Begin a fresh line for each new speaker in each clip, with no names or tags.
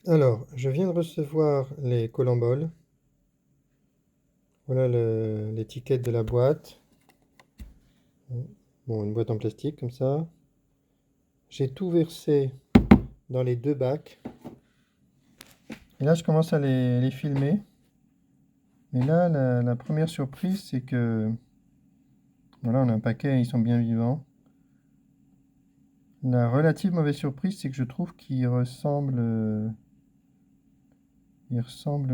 Alors, je viens de recevoir les colamboles. Voilà l'étiquette de la boîte. Bon, une boîte en plastique comme ça. J'ai tout versé dans les deux bacs. Et là, je commence à les filmer. Et là, la première surprise, c'est que... Voilà, on a un paquet, ils sont bien vivants. La relative mauvaise surprise, c'est que je trouve ils ressemblent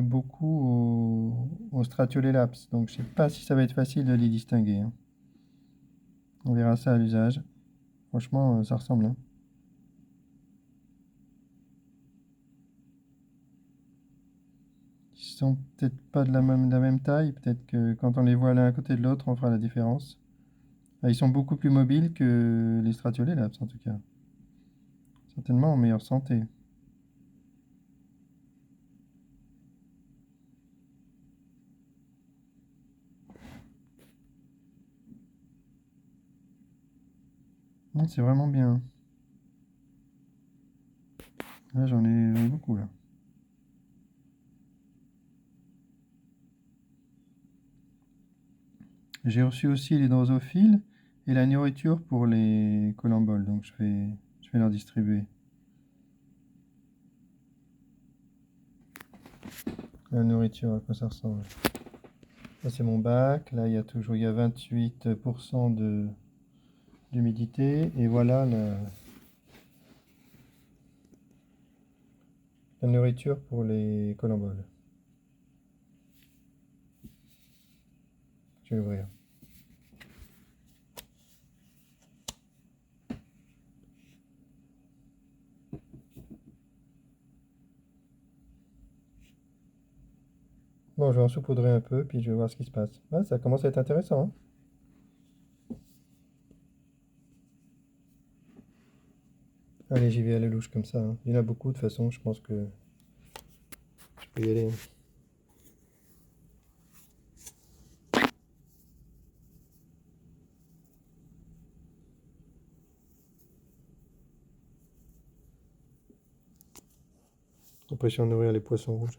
beaucoup aux Stratiolelaps. Donc, je sais pas si ça va être facile de les distinguer, hein. On verra ça à l'usage. Franchement, ça ressemble, hein. Ils sont peut-être pas de la même taille. Peut-être que quand on les voit l'un à côté de l'autre, on fera la différence. Ah, ils sont beaucoup plus mobiles que les Stratiolelaps, en tout cas. Certainement en meilleure santé. C'est vraiment bien. Là, j'en ai beaucoup, là. J'ai reçu aussi les drosophiles et la nourriture pour les colamboles. Donc, je vais leur distribuer. La nourriture, à quoi ça ressemble? Ça, c'est mon bac. Là, il y a 28% d'humidité. Et voilà la nourriture pour les colamboles. Je vais ouvrir. Bon, je vais en saupoudrer un peu, puis je vais voir ce qui se passe. Ah, ça commence à être intéressant, hein. Allez, j'y vais à la louche comme ça, hein. Il y en a beaucoup de toute façon, je pense que je peux y aller, hein. Après, je vais en nourrir les poissons rouges.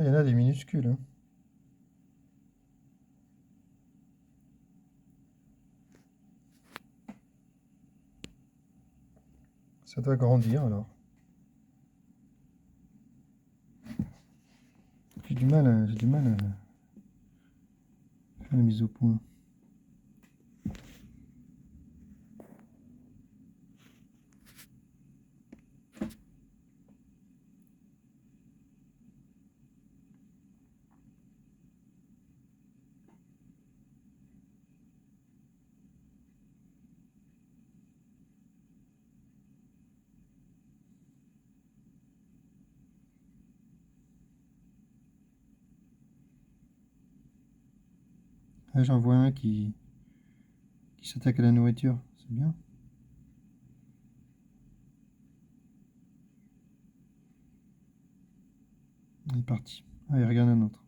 Ah, il y en a des minuscules, hein. Ça doit grandir alors. J'ai du mal à faire la mise au point. Là, j'en vois un qui s'attaque à la nourriture. C'est bien. Il est parti. Ah, il regarde un autre.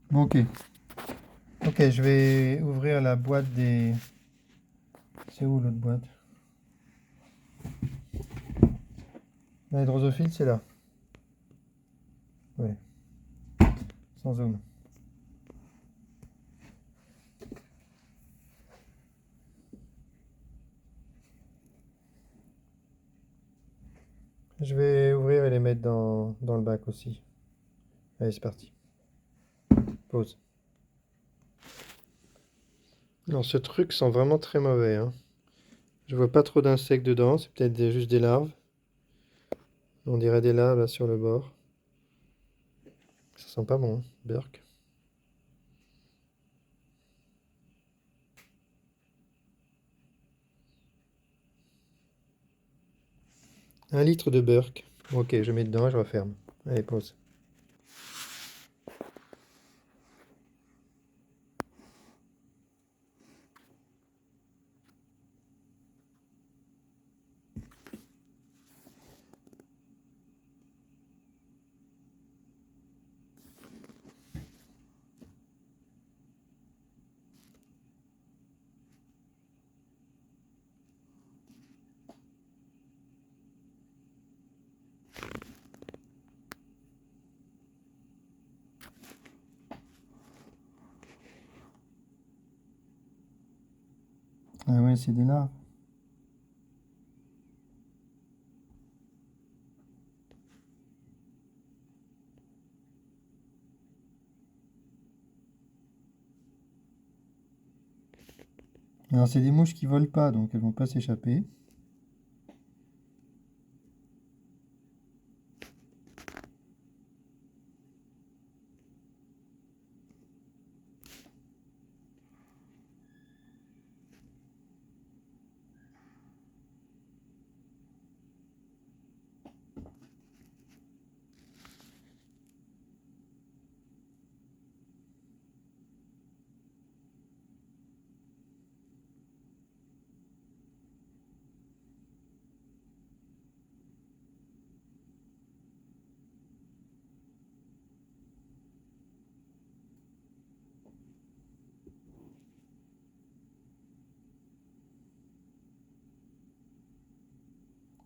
Bon, ok. Ok, je vais ouvrir la boîte des... C'est où l'autre boîte? La drosophile, c'est là. Ouais, sans zoom. Je vais ouvrir et les mettre dans le bac aussi. Allez, c'est parti. Pause. Alors, ce truc sent vraiment très mauvais, hein. Je vois pas trop d'insectes dedans, c'est peut-être juste des larves. On dirait des larves là sur le bord. Ça sent pas bon, hein. Burk. 1 litre de Burk. Ok, je mets dedans et je referme. Allez, pause. Ah ouais, c'est des larves. Alors, c'est des mouches qui volent pas, donc elles vont pas s'échapper.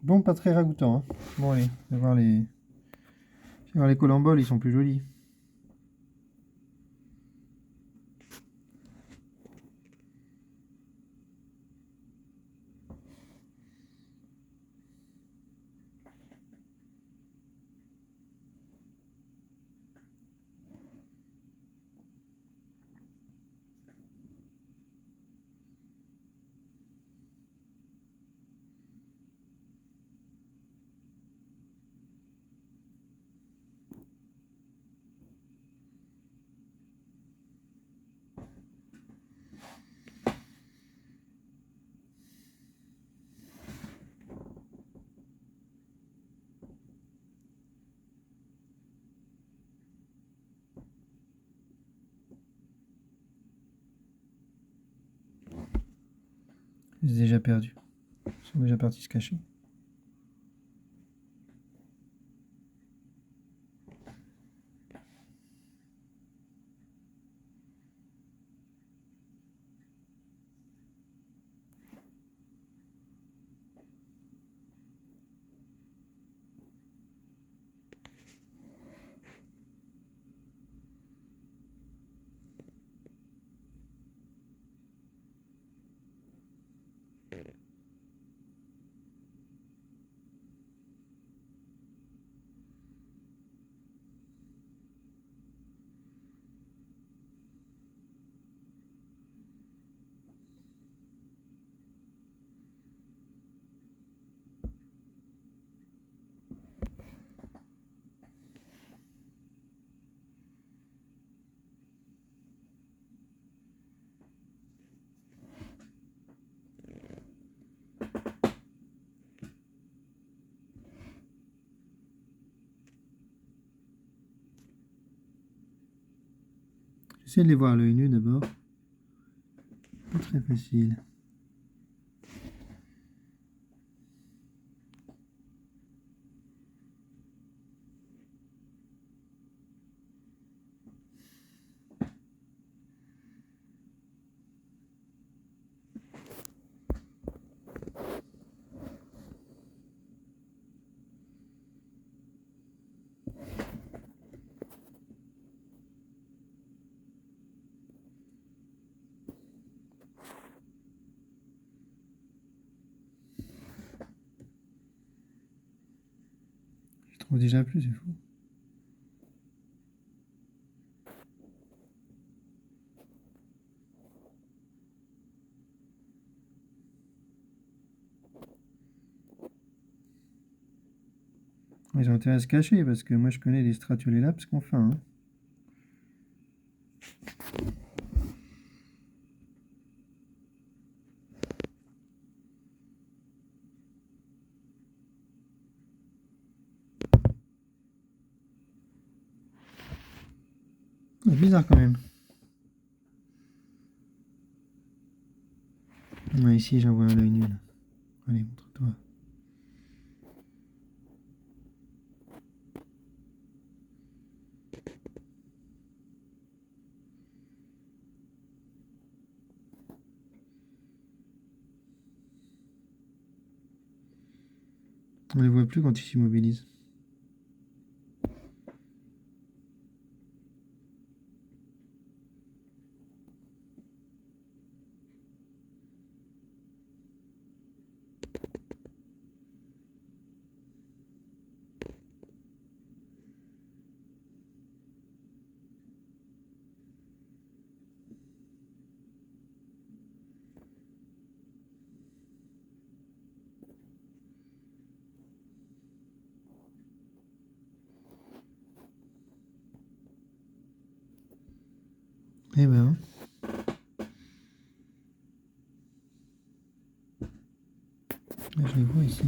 Bon, pas très ragoûtant, hein. Bon, allez, je vais voir les colamboles, ils sont plus jolis. Je les ai déjà perdus. Ils sont déjà partis se cacher. J'essaie de les voir à l'œil nu d'abord. Pas très facile. Je trouve déjà plus, c'est fou. Ils ont intérêt à se cacher parce que moi je connais les Stratolélaps qu'on fait. Hein. C'est bizarre quand même. Ouais, ici j'en vois un l'œil nu. Allez, montre-toi. On les voit plus quand ils s'immobilisent. Eh ben. Là, je les vois ici.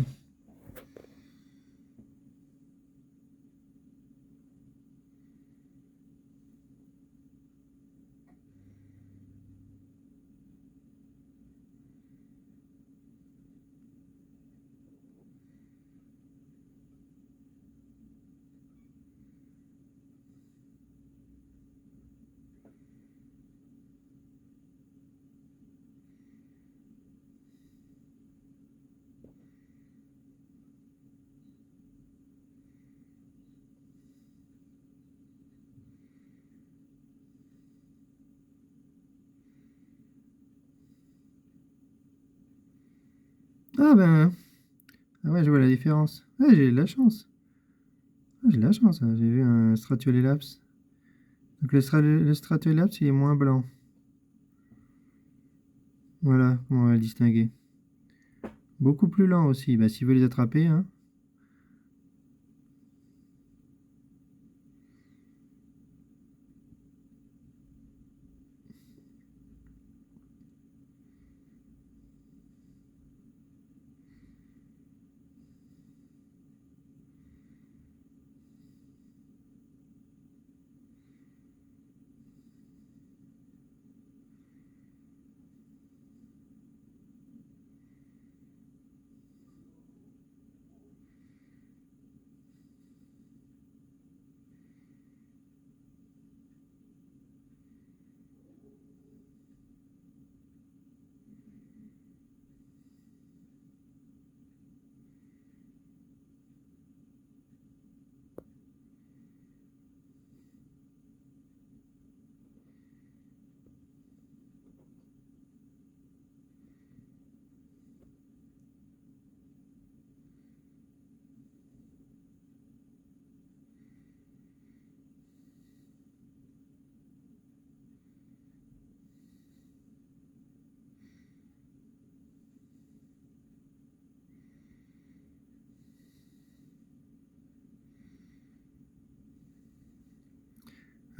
Ah ben. Ah ouais, je vois la différence. Ouais, j'ai de la chance. Ah, j'ai de la chance, hein. J'ai vu un Stratolélaps. Donc le Stratolélaps, il est moins blanc. Voilà, comment on va le distinguer. Beaucoup plus lent aussi. Bah, s'il veut les attraper, hein.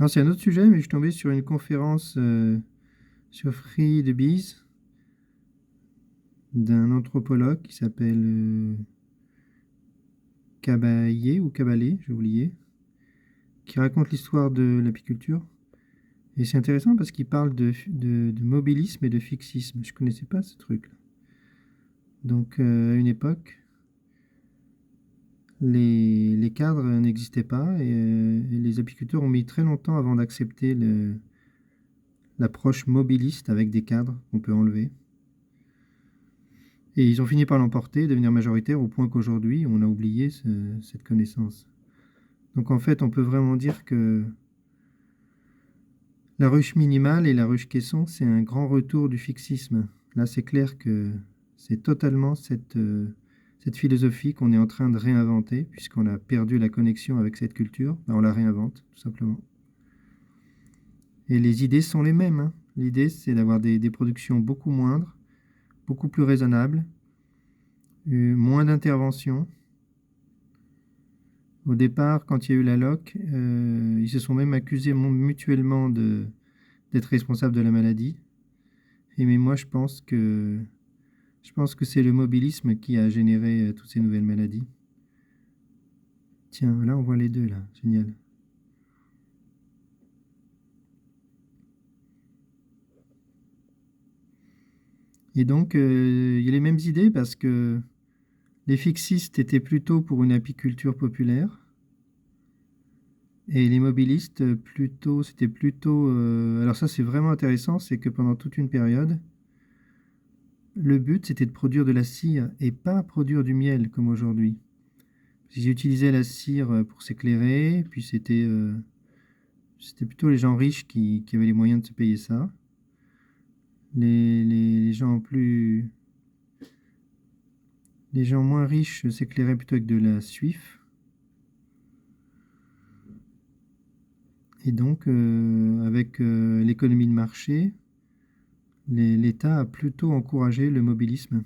Alors c'est un autre sujet, mais je suis tombé sur une conférence sur Free the Bees d'un anthropologue qui s'appelle Caballet ou Caballet, j'ai oublié, qui raconte l'histoire de l'apiculture. Et c'est intéressant parce qu'il parle de mobilisme et de fixisme. Je connaissais pas ce truc-là. Donc à une époque, les cadres n'existaient pas et les apiculteurs ont mis très longtemps avant d'accepter l'approche mobiliste avec des cadres qu'on peut enlever. Et ils ont fini par l'emporter, devenir majoritaires au point qu'aujourd'hui, on a oublié cette connaissance. Donc en fait, on peut vraiment dire que la ruche minimale et la ruche caisson, c'est un grand retour du fixisme. Là, c'est clair que c'est totalement cette philosophie qu'on est en train de réinventer, puisqu'on a perdu la connexion avec cette culture. Ben, on la réinvente, tout simplement. Et les idées sont les mêmes, hein. L'idée, c'est d'avoir des productions beaucoup moindres, beaucoup plus raisonnables, moins d'intervention. Au départ, quand il y a eu la LOC, ils se sont même accusés mutuellement d'être responsables de la maladie. Mais moi, je pense que c'est le mobilisme qui a généré toutes ces nouvelles maladies. Tiens, là, on voit les deux, là. Génial. Et donc, il y a les mêmes idées parce que les fixistes étaient plutôt pour une apiculture populaire. Et les mobilistes, c'était plutôt... alors ça, c'est vraiment intéressant, c'est que pendant toute une période, le but, c'était de produire de la cire et pas produire du miel comme aujourd'hui. Ils utilisaient la cire pour s'éclairer, puis c'était plutôt les gens riches qui avaient les moyens de se payer ça. Les gens les gens moins riches s'éclairaient plutôt avec de la suif. Et donc, avec l'économie de marché, l'État a plutôt encouragé le mobilisme.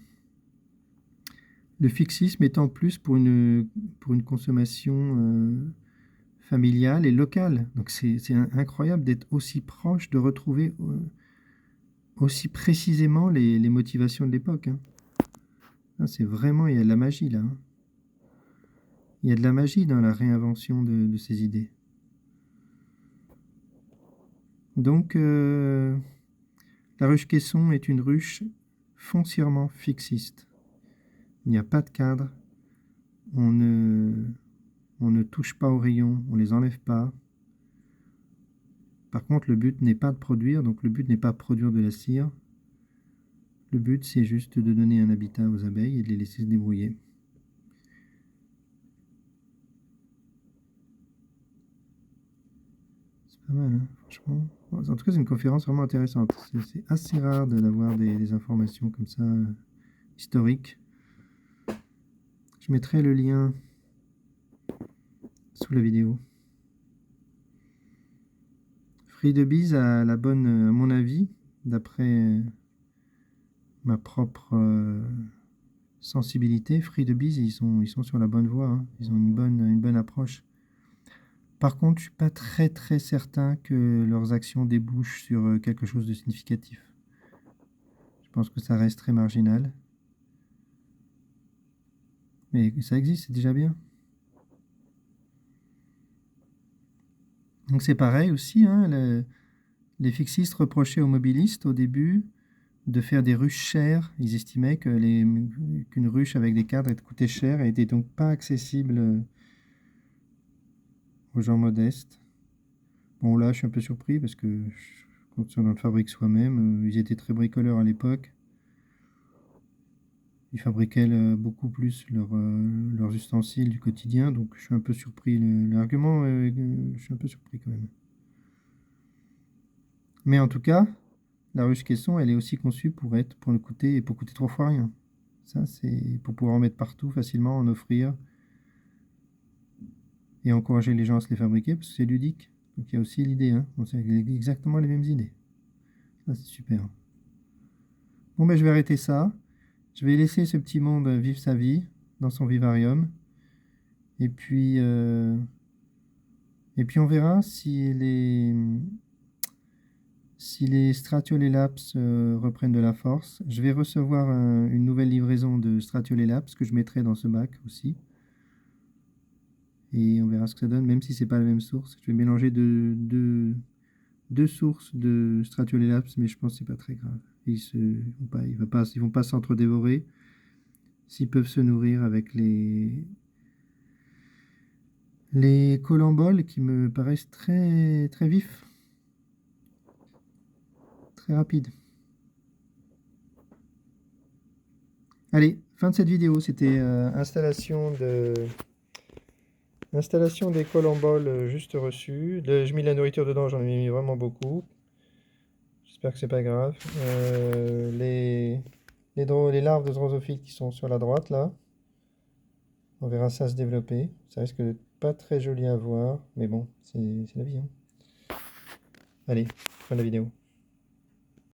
Le fixisme étant plus pour une consommation familiale et locale. Donc c'est incroyable d'être aussi proche, de retrouver aussi précisément les motivations de l'époque, hein. C'est vraiment, il y a de la magie là, hein. Il y a de la magie dans la réinvention de ces idées. Donc, la ruche caisson est une ruche foncièrement fixiste. Il n'y a pas de cadre, on ne touche pas aux rayons, on ne les enlève pas. Par contre, le but n'est pas de produire, donc le but n'est pas de produire de la cire. Le but, c'est juste de donner un habitat aux abeilles et de les laisser se débrouiller. C'est pas mal, hein, franchement. En tout cas, c'est une conférence vraiment intéressante. C'est assez rare d'avoir des informations comme ça, historiques. Je mettrai le lien sous la vidéo. Free the Bees a la bonne, à mon avis, d'après ma propre sensibilité, Free the Bees, ils sont sur la bonne voie, hein. Ils ont une bonne approche. Par contre, je suis pas très très certain que leurs actions débouchent sur quelque chose de significatif. Je pense que ça reste très marginal. Mais ça existe, c'est déjà bien. Donc c'est pareil aussi, hein, les fixistes reprochaient aux mobilistes au début de faire des ruches chères. Ils estimaient qu'une ruche avec des cadres coûtait cher et n'était donc pas accessible aux gens modestes. Bon, là, je suis un peu surpris parce que quand on le fabrique soi-même, ils étaient très bricoleurs à l'époque. Ils fabriquaient beaucoup plus leurs ustensiles du quotidien, donc je suis un peu surpris. L'argument, je suis un peu surpris quand même. Mais en tout cas, la ruche caisson, elle est aussi conçue pour coûter 3 fois rien. Ça, c'est pour pouvoir en mettre partout facilement, en offrir et encourager les gens à se les fabriquer parce que c'est ludique. Donc il y a aussi l'idée, hein. C'est exactement les mêmes idées. Ça, c'est super. Bon, ben je vais arrêter ça. Je vais laisser ce petit monde vivre sa vie dans son vivarium. Et puis Et puis on verra si les Stratiolelaps reprennent de la force. Je vais recevoir une nouvelle livraison de Stratiolelaps que je mettrai dans ce bac aussi. Et on verra ce que ça donne, même si c'est pas la même source. Je vais mélanger deux sources de Stratiolelaps, mais je pense que c'est pas très grave. Ils vont pas s'entre-dévorer. S'ils peuvent se nourrir avec les colamboles qui me paraissent très, très vifs, très rapides. Allez, fin de cette vidéo. C'était installation des colamboles juste reçues. Je mis la nourriture dedans, j'en ai mis vraiment beaucoup. J'espère que c'est pas grave. Les larves de drosophiles qui sont sur la droite là. On verra ça se développer. Ça risque d'être pas très joli à voir, mais bon, c'est la vie, hein. Allez, fin de la vidéo.